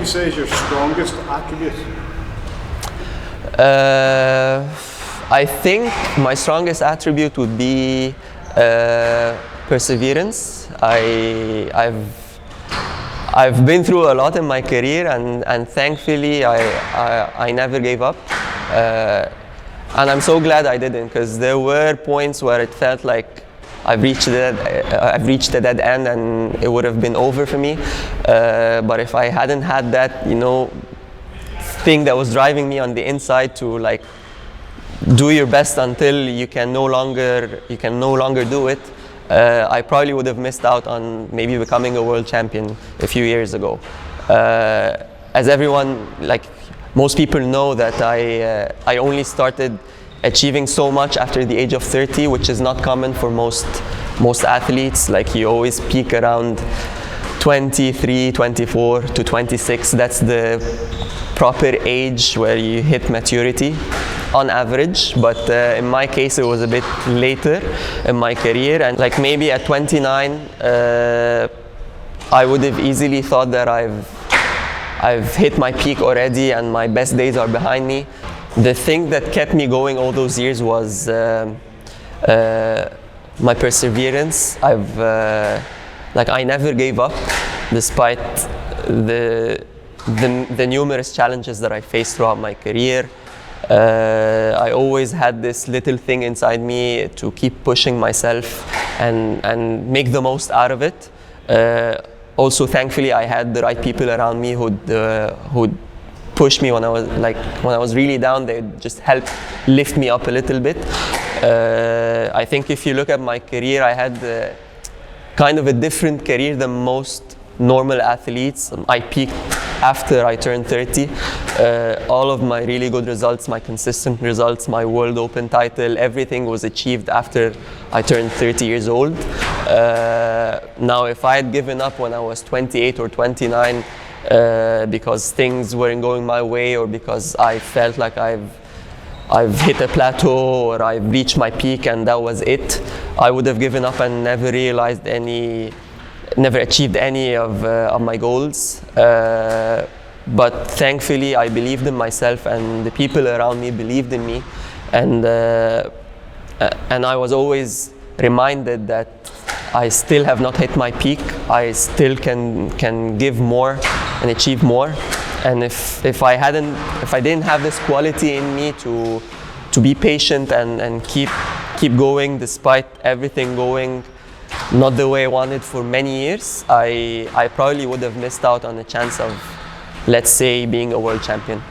you say is your strongest attribute? I think my strongest attribute would be perseverance. I've been through a lot in my career, and thankfully I never gave up. And I'm so glad I didn't, because there were points where it felt like I've reached a dead end and it would have been over for me. But if I hadn't had that, thing that was driving me on the inside to like do your best until you can no longer do it, I probably would have missed out on maybe becoming a world champion a few years ago. As everyone, like most people know, that I only started achieving so much after the age of 30, which is not common for most athletes. Like you always peak around 23, 24 to 26. That's the proper age where you hit maturity on average, but in my case it was a bit later in my career, and like maybe at 29 I would have easily thought that I've hit my peak already and my best days are behind me. The thing that kept me going all those years was my perseverance. I never gave up despite the numerous challenges that I faced throughout my career. I always had this little thing inside me to keep pushing myself and make the most out of it. Also, thankfully, I had the right people around me who'd push me when I was really down. They just helped lift me up a little bit. I think if you look at my career, I had kind of a different career than most normal athletes. I peaked after I turned 30. All of my really good results, my consistent results, my World Open title, everything was achieved after I turned 30 years old. Now, if I had given up when I was 28 or 29 because things weren't going my way, or because I felt like I've hit a plateau or I've reached my peak and that was it, I would have given up and never achieved any of my goals. But thankfully I believed in myself and the people around me believed in me, and I was always reminded that I still have not hit my peak. I still can give more and achieve more. And if I didn't have this quality in me to be patient and keep going despite everything going not the way I wanted for many years, I probably would have missed out on the chance of, let's say, being a world champion.